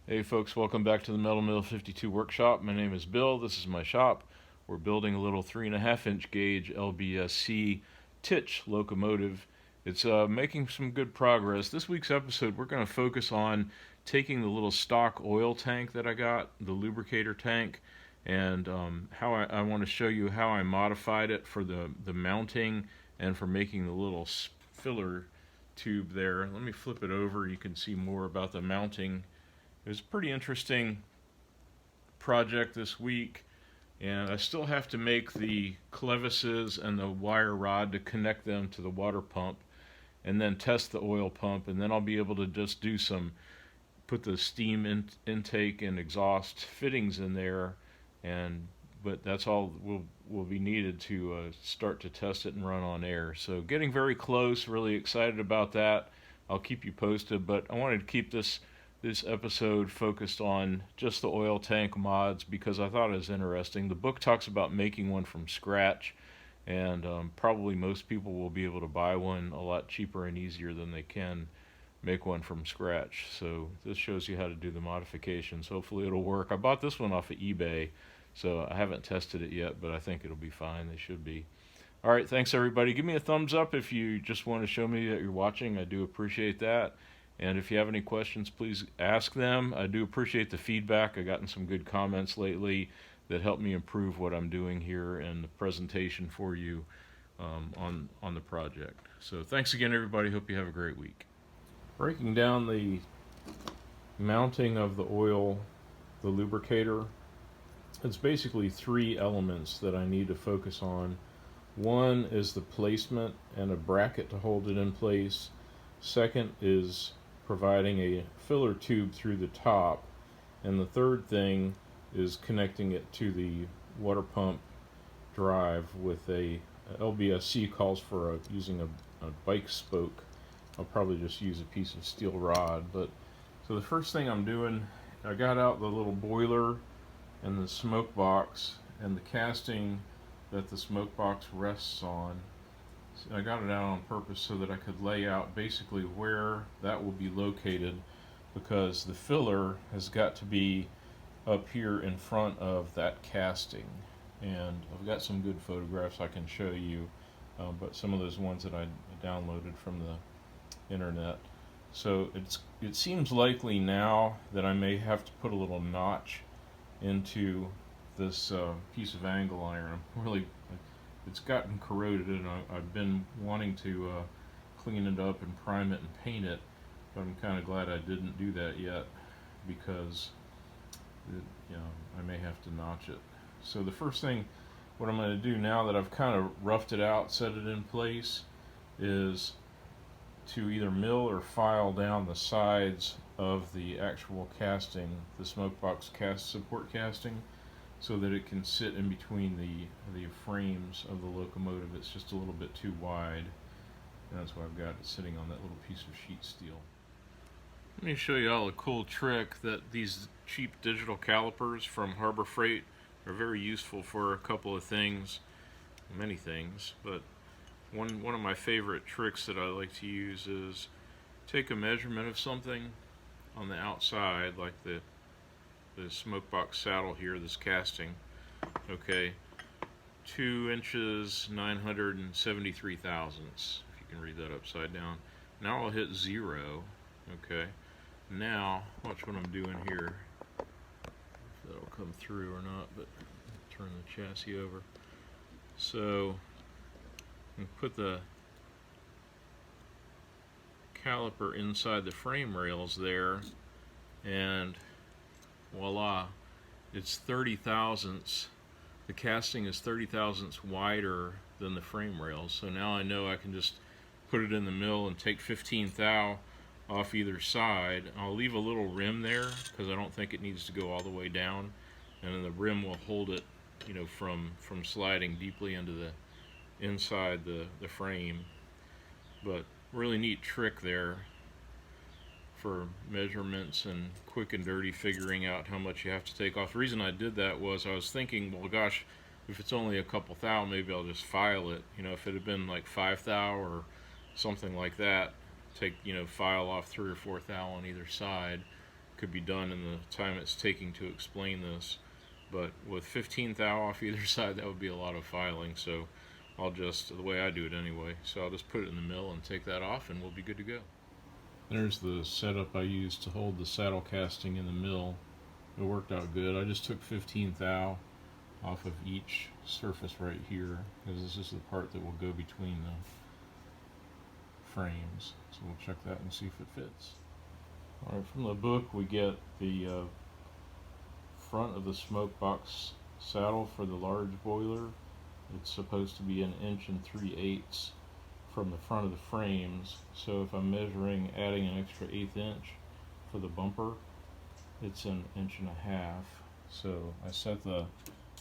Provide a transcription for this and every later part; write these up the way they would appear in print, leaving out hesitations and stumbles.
Hey folks, welcome back to the Metal Mill 52 workshop. My name is Bill. This is my shop. We're building a little 3.5-inch gauge LBSC TICH locomotive. It's making some good progress. This week's episode, we're going to focus on taking the little stock oil tank that I got, the lubricator tank, and how I want to show you how I modified it for the mounting and for making the little filler tube there. Let me flip it over. You can see more about the mounting. It was a pretty interesting project this week, and I still have to make the clevises and the wire rod to connect them to the water pump, and then test the oil pump, and then I'll be able to just put the steam intake and exhaust fittings in there, but that's all will be needed to start to test it and run on air. So getting very close, really excited about that. I'll keep you posted, but I wanted to keep this episode focused on just the oil tank mods because I thought it was interesting. The book talks about making one from scratch, and probably most people will be able to buy one a lot cheaper and easier than they can make one from scratch. So this shows you how to do the modifications. Hopefully it'll work. I bought this one off of eBay, so I haven't tested it yet, but I think it'll be fine. They should be. All right, thanks everybody. Give me a thumbs up if you just want to show me that you're watching. I do appreciate that. And if you have any questions, please ask them. I do appreciate the feedback. I've gotten some good comments lately that help me improve what I'm doing here and the presentation for you on the project. So thanks again, everybody. Hope you have a great week. Breaking down the mounting of the oil, the lubricator, it's basically three elements that I need to focus on. One is the placement and a bracket to hold it in place. Second is providing a filler tube through the top, and the third thing is connecting it to the water pump drive with a LBSC calls for using a bike spoke. I'll probably just use a piece of steel rod. But so the first thing I'm doing, I got out the little boiler and the smoke box and the casting that the smoke box rests on. I got it out on purpose so that I could lay out basically where that will be located, because the filler has got to be up here in front of that casting. And I've got some good photographs I can show you, but some of those ones that I downloaded from the internet. So it seems likely now that I may have to put a little notch into this piece of angle iron. It's gotten corroded, and I've been wanting to clean it up and prime it and paint it, but I'm kind of glad I didn't do that yet, because I may have to notch it. So the first thing, what I'm going to do now that I've kind of roughed it out, set it in place, is to either mill or file down the sides of the actual casting, the smoke box support casting, so that it can sit in between the frames of the locomotive. It's just a little bit too wide, and that's why I've got it sitting on that little piece of sheet steel. Let me show you all a cool trick that these cheap digital calipers from Harbor Freight are very useful for a couple of things, many things, but one of my favorite tricks that I like to use is take a measurement of something on the outside, like the smoke box saddle here, this casting, okay, 2 inches 973 thousandths, if you can read that upside down. Now I'll hit 0, okay. Now watch what I'm doing here, if that'll come through or not, but turn the chassis over. So I'm gonna put the caliper inside the frame rails there, and voila, it's 30 thousandths. The casting is 30 thousandths wider than the frame rails. So now I know I can just put it in the mill and take 15 thou off either side. I'll leave a little rim there because I don't think it needs to go all the way down, and then the rim will hold it, from sliding deeply into the inside the frame. But really neat trick there for measurements and quick and dirty figuring out how much you have to take off. The reason I did that was I was thinking, well gosh, if it's only a couple thou, maybe I'll just file it. If it had been like 5 thou or something like that, take, file off 3 or 4 thou on either side. could be done in the time it's taking to explain this. But with 15 thou off either side, that would be a lot of filing. So I'll just, the way I do it anyway, so I'll just put it in the mill and take that off and we'll be good to go. There's the setup I used to hold the saddle casting in the mill. It worked out good. I just took 15 thou off of each surface right here, because this is the part that will go between the frames. So we'll check that and see if it fits. Alright, from the book we get the front of the smoke box saddle for the large boiler. It's supposed to be 1 3/8 from the front of the frames, so if I'm measuring adding an extra 1/8 inch for the bumper, it's 1.5 inches. So I set the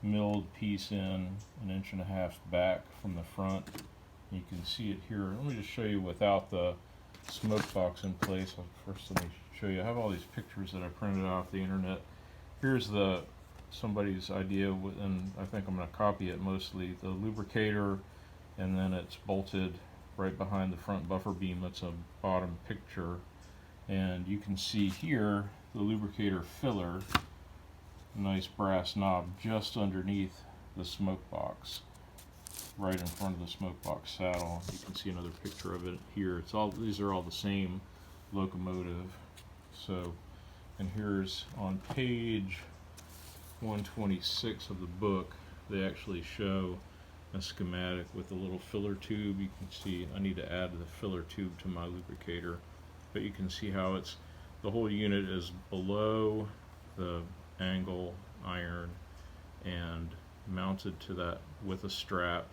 milled piece in 1.5 inches back from the front. You can see it here. Let me just show you without the smoke box in place. First, let me show you. I have all these pictures that I printed off the internet. Here's somebody's idea, and I think I'm going to copy it mostly. The lubricator, and then it's bolted right behind the front buffer beam. That's a bottom picture, and you can see here the lubricator filler, nice brass knob just underneath the smoke box, right in front of the smoke box saddle. You can see another picture of it here. It's all, these are all the same locomotive. So, and here's on page 126 of the book, they actually show a schematic with a little filler tube. You can see I need to add the filler tube to my lubricator, but you can see how it's, the whole unit is below the angle iron and mounted to that with a strap,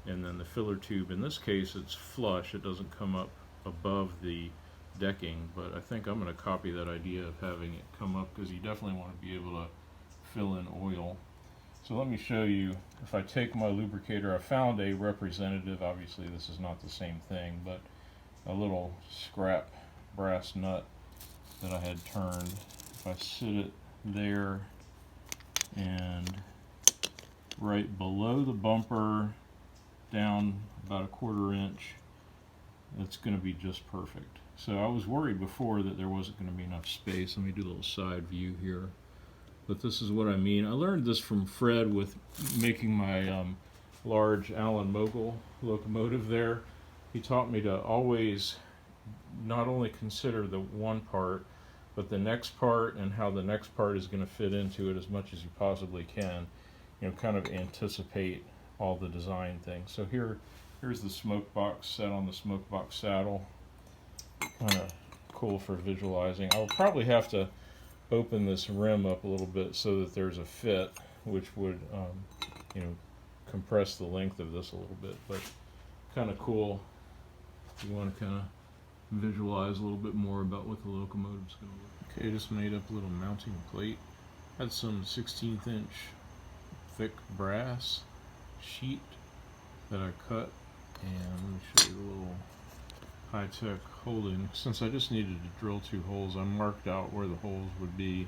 and then the filler tube, in this case it's flush, it doesn't come up above the decking, but I think I'm going to copy that idea of having it come up, because you definitely want to be able to fill in oil. So let me show you, if I take my lubricator, I found a representative, obviously this is not the same thing, but a little scrap brass nut that I had turned. If I sit it there and right below the bumper, down about 1/4 inch, it's going to be just perfect. So I was worried before that there wasn't going to be enough space. Let me do a little side view here. But this is what I mean. I learned this from Fred with making my large Allen Mogul locomotive there. He taught me to always not only consider the one part, but the next part and how the next part is going to fit into it as much as you possibly can. You know, kind of anticipate all the design things. So here's the smoke box set on the smoke box saddle. Kind of cool for visualizing. I'll probably have to open this rim up a little bit so that there's a fit, which would you know, compress the length of this a little bit, but kind of cool. You want to kind of visualize a little bit more about what the locomotive's going to look. Okay, just made up a little mounting plate. Had some 1/16 inch thick brass sheet that I cut, and let me show you a little high-tech holding. Since I just needed to drill 2 holes, I marked out where the holes would be.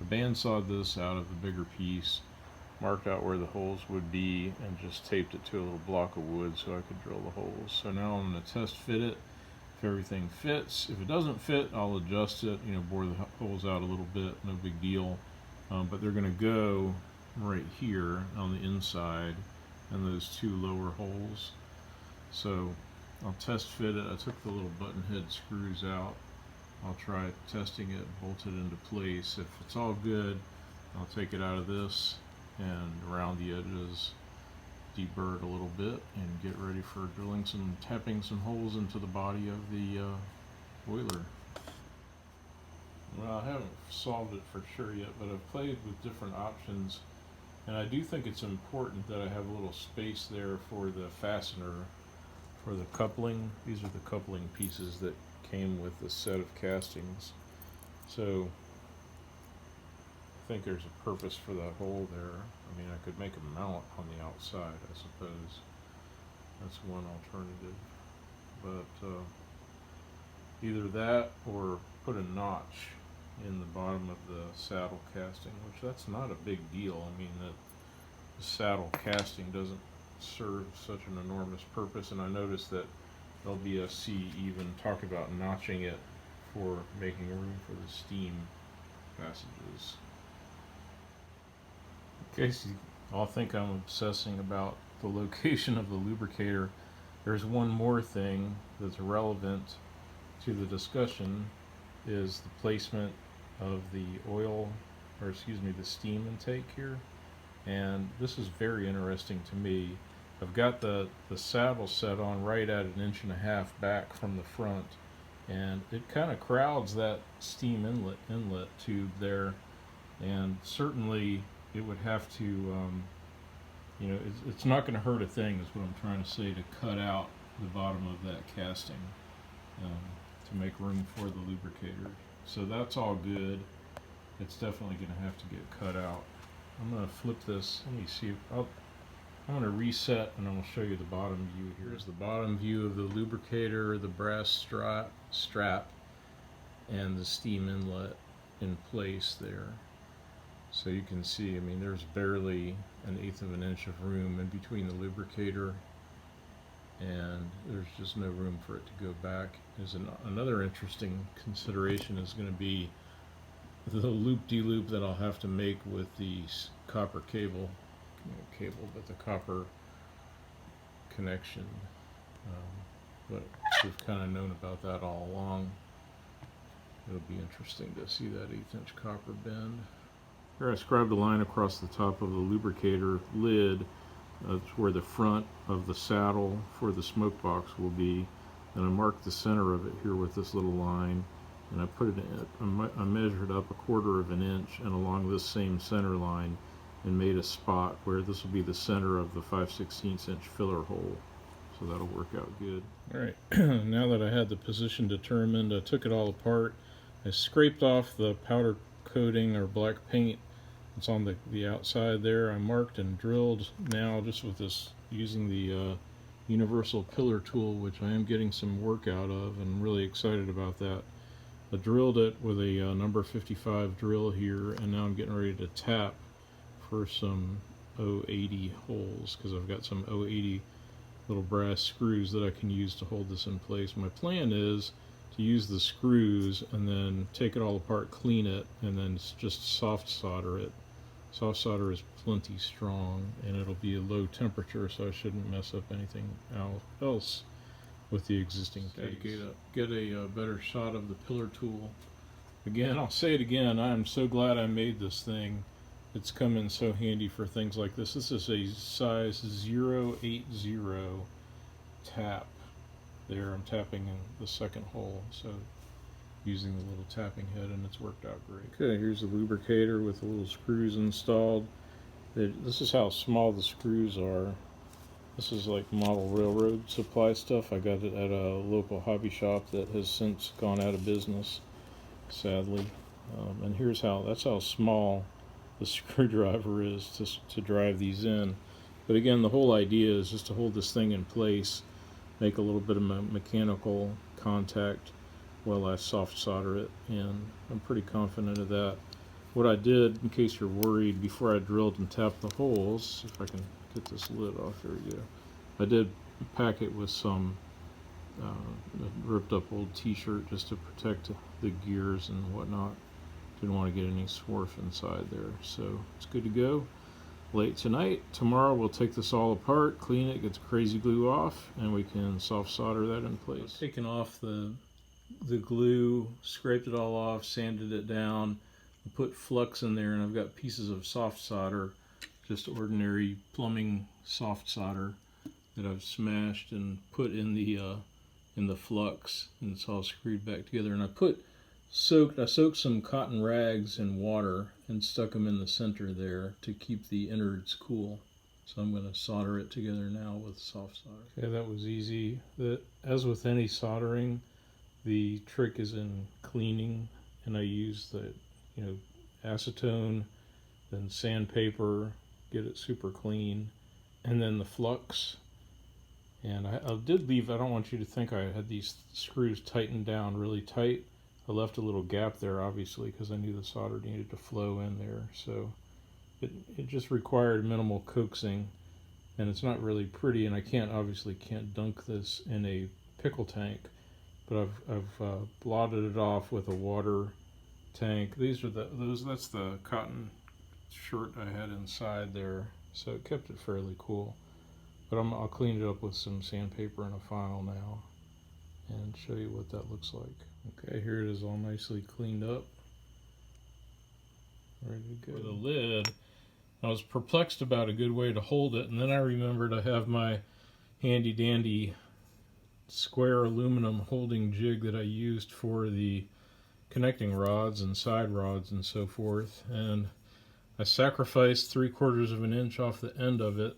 I bandsawed this out of the bigger piece, marked out where the holes would be, and just taped it to a little block of wood so I could drill the holes. So now I'm going to test fit it. If everything fits, if it doesn't fit, I'll adjust it, you know, bore the holes out a little bit, no big deal. But they're going to go right here on the inside and those 2 lower holes. So I'll test fit it. I took the little button head screws out. I'll try testing it, bolt it into place. If it's all good, I'll take it out of this and around the edges, deburr it a little bit, and get ready for tapping some holes into the body of the boiler. Well, I haven't solved it for sure yet, but I've played with different options, and I do think it's important that I have a little space there for the fastener for the coupling. These are the coupling pieces that came with the set of castings. So I think there's a purpose for that hole there. I mean, I could make a mount on the outside, I suppose. That's one alternative. But either that or put a notch in the bottom of the saddle casting, which that's not a big deal. I mean, that the saddle casting doesn't serve such an enormous purpose, and I noticed that LBSC even talked about notching it for making room for the steam passages. In case you all think I'm obsessing about the location of the lubricator, there's one more thing that's relevant to the discussion, is the placement of the oil, or excuse me, the steam intake here. And this is very interesting to me. I've got the saddle set on right at 1.5 inches back from the front, and it kind of crowds that steam inlet tube there, and certainly it would have to, you know, it's not going to hurt a thing, is what I'm trying to say, to cut out the bottom of that casting to make room for the lubricator. So that's all good. It's definitely going to have to get cut out. I'm going to flip this. Let me see. I'm going to reset and I'm going to show you the bottom view here. Here's the bottom view of the lubricator, the brass strap, and the steam inlet in place there. So you can see, I mean, there's barely 1/8 of an inch of room in between the lubricator, and there's just no room for it to go back. There's another interesting consideration is going to be the loop-de-loop that I'll have to make with the copper but the copper connection. But we've kind of known about that all along. It'll be interesting to see that 1/8 inch copper bend. Here I scribed a line across the top of the lubricator lid. That's where the front of the saddle for the smoke box will be. And I marked the center of it here with this little line. And I put it in, I measured up 1/4 of an inch and along this same center line and made a spot where this will be the center of the 5/16 inch filler hole. So that'll work out good. Alright, now that I had the position determined, I took it all apart. I scraped off the powder coating or black paint that's on the outside there. I marked and drilled now just with this, using the universal pillar tool, which I am getting some work out of and really excited about that. I drilled it with a number 55 drill here, and now I'm getting ready to tap for some 080 holes, because I've got some 080 little brass screws that I can use to hold this in place. My plan is to use the screws and then take it all apart, clean it, and then just soft solder it. Soft solder is plenty strong, and it'll be a low temperature, so I shouldn't mess up anything else with the existing case. Get a better shot of the pillar tool. Again, I'll say it again, I am so glad I made this thing. It's come in so handy for things like this. This is a size 080 tap. There, I'm tapping in the second hole, so using the little tapping head, and it's worked out great. Okay, here's the lubricator with the little screws installed. This is how small the screws are. This is like model railroad supply stuff. I got it at a local hobby shop that has since gone out of business, sadly. And here's that's how small the screwdriver is to drive these in. But again, the whole idea is just to hold this thing in place, make a little bit of mechanical contact while I soft solder it, and I'm pretty confident of that. What I did, in case you're worried, before I drilled and tapped the holes, if I can get this lid off, there we go. I did pack it with some ripped up old t-shirt just to protect the gears and whatnot. Didn't want to get any swarf inside there, so it's good to go. Late tonight, tomorrow we'll take this all apart, clean it, get the crazy glue off, and we can soft solder that in place. I've taken off the glue, scraped it all off, sanded it down, put flux in there, and I've got pieces of soft solder, just ordinary plumbing soft solder that I've smashed and put in the flux, and it's all screwed back together. And I soaked some cotton rags in water and stuck them in the center there to keep the innards cool. So I'm going to solder it together now with soft solder. Okay, that was easy. As with any soldering, the trick is in cleaning, and I use the acetone, then sandpaper, get it super clean, and then the flux. And I did leave, I don't want you to think I had these screws tightened down really tight. I left a little gap there, obviously, because I knew the solder needed to flow in there. So it just required minimal coaxing, and it's not really pretty, and I obviously can't dunk this in a pickle tank, but I've blotted it off with a water tank. These are that's the cotton shirt I had inside there, so it kept it fairly cool. But I'll clean it up with some sandpaper and a file now and show you what that looks like. Okay, here it is all nicely cleaned up. Ready to go. For the lid, I was perplexed about a good way to hold it, and then I remembered I have my handy dandy square aluminum holding jig that I used for the connecting rods and side rods and so forth, and I sacrificed 3/4 of an inch off the end of it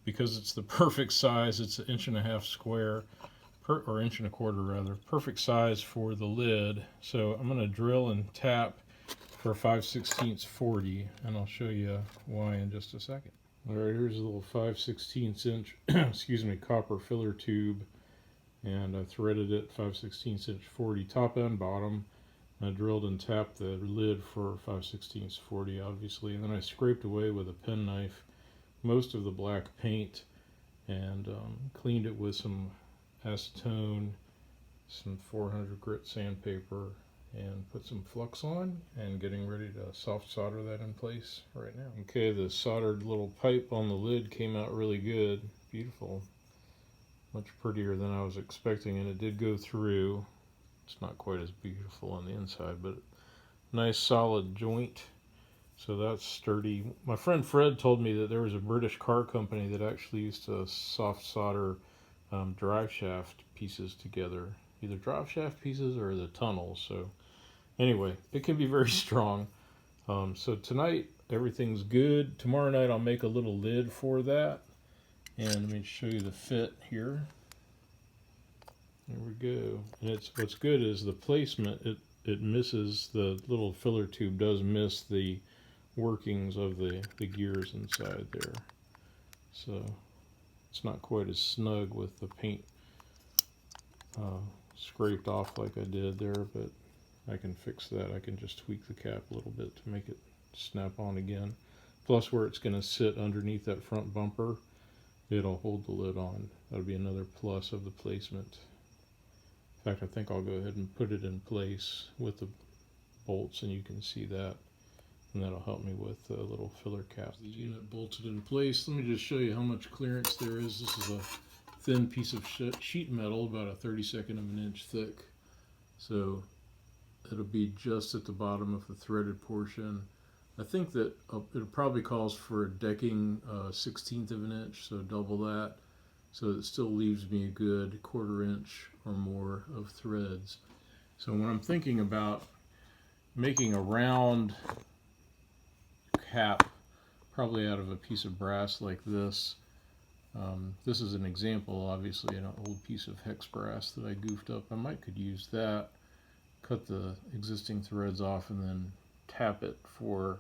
because it's the perfect size. It's 1.5 inches square, or 1.25 inches rather, perfect size for the lid. So I'm going to drill and tap for 5/16 40, and I'll show you why in just a second. Alright, here's a little 5/16 inch excuse me, copper filler tube, and I threaded it 5/16 inch 40 top and bottom. I drilled and tapped the lid for 5/16 40, obviously, and then I scraped away with a penknife most of the black paint and cleaned it with some acetone, some 400 grit sandpaper, and put some flux on, and getting ready to soft solder that in place right now. Okay, the soldered little pipe on the lid came out really good. Beautiful. Much prettier than I was expecting, and it did go through. It's not quite as beautiful on the inside, but nice solid joint. So that's sturdy. My friend Fred told me that there was a British car company that actually used to soft solder drive shaft pieces together, either drive shaft pieces or the tunnels. So anyway, it can be very strong. So tonight everything's good. Tomorrow night I'll make a little lid for that, and let me show you the fit here. There we go. And what's good is the placement. It misses, the little filler tube does miss the workings of the gears inside there. So it's not quite as snug with the paint scraped off like I did there, but I can fix that. I can just tweak the cap a little bit to make it snap on again. Plus, where it's going to sit underneath that front bumper, it'll hold the lid on. That'll be another plus of the placement. In fact, I think I'll go ahead and put it in place with the bolts, and you can see that, and that'll help me with the little filler cap. The unit bolted in place. Let me just show you how much clearance there is. This is a thin piece of sheet metal, about a 32nd of an inch thick. So it'll be just at the bottom of the threaded portion. I think that it probably calls for a decking 1/16 of an inch, so double that. So it still leaves me a good 1/4 inch or more of threads. So when I'm thinking about making a round cap, probably out of a piece of brass like this, this is an example, obviously an old piece of hex brass that I goofed up. I could use that, cut the existing threads off, and then tap it for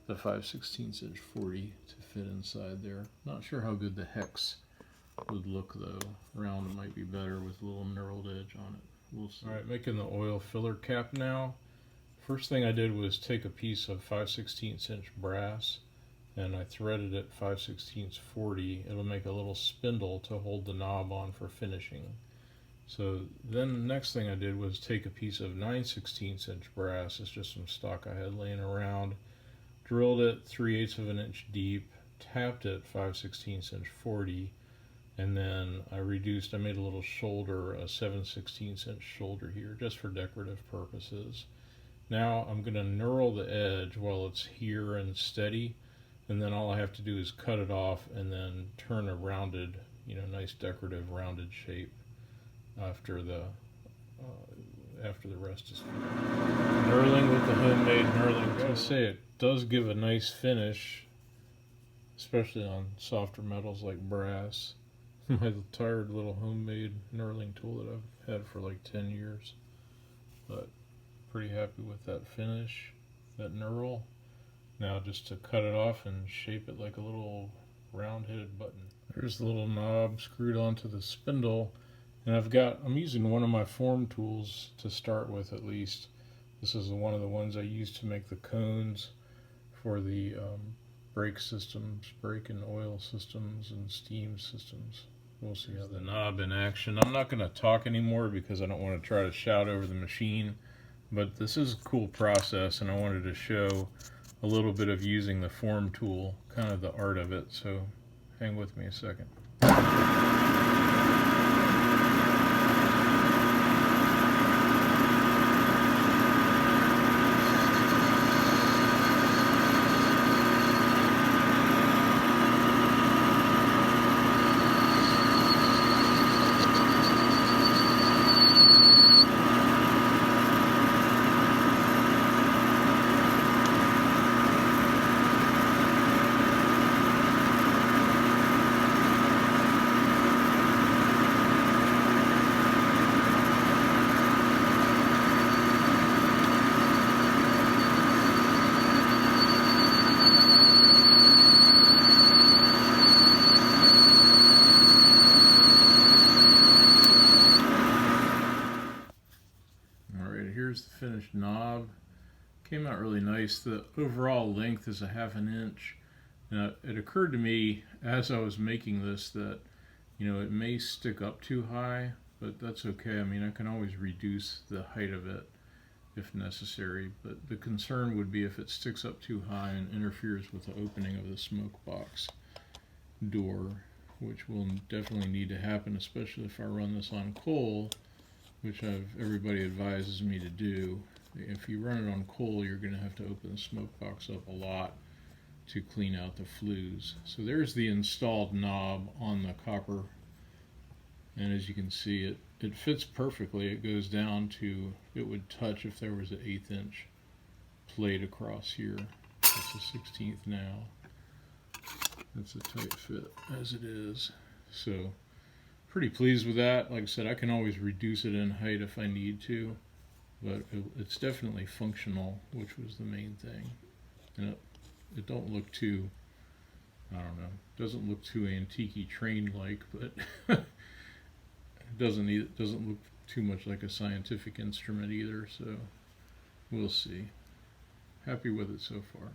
the 5/16 inch 40 to fit inside there. Not sure how good the hex would look though. Round might be better with a little knurled edge on it. We'll see. Alright, making the oil filler cap now. First thing I did was take a piece of 5/16 inch brass, and I threaded it 5/16 40. It'll make a little spindle to hold the knob on for finishing. So then the next thing I did was take a piece of 9/16 inch brass. It's just some stock I had laying around. Drilled it 3/8 of an inch deep, tapped it 5/16 inch 40, and then I made a little shoulder, a 7/16 inch shoulder here, just for decorative purposes. Now I'm going to knurl the edge while it's here and steady, and then all I have to do is cut it off and then turn a rounded, nice decorative rounded shape after the rest is finished. Knurling with the homemade knurling. I gotta say, it does give a nice finish, especially on softer metals like brass. My tired little homemade knurling tool that I've had for like 10 years. But pretty happy with that finish, that knurl. Now just to cut it off and shape it like a little round-headed button. There's the little knob screwed onto the spindle, and I'm using one of my form tools to start with at least. This is one of the ones I use to make the cones for the brake systems, brake and oil systems and steam systems. We'll see how the knob in action. I'm not going to talk anymore because I don't want to try to shout over the machine. But this is a cool process, and I wanted to show a little bit of using the form tool, kind of the art of it, so hang with me a second. Here's the finished knob. Came out really nice. The overall length is a ½ inch. Now, it occurred to me as I was making this that, it may stick up too high, but that's okay. I mean, I can always reduce the height of it if necessary, but the concern would be if it sticks up too high and interferes with the opening of the smoke box door, which will definitely need to happen, especially if I run this on coal, which everybody advises me to do. If you run it on coal, you're going to have to open the smoke box up a lot to clean out the flues. So there's the installed knob on the copper, and as you can see, it fits perfectly. It goes down to, it would touch if there was an 1/8 inch plate across here. It's a 16th now. That's a tight fit as it is. So pretty pleased with that. Like I said, I can always reduce it in height if I need to, but it's definitely functional, which was the main thing. And it don't look too, I don't know, doesn't look too antique-y train-like, but it doesn't look too much like a scientific instrument either, so we'll see. Happy with it so far.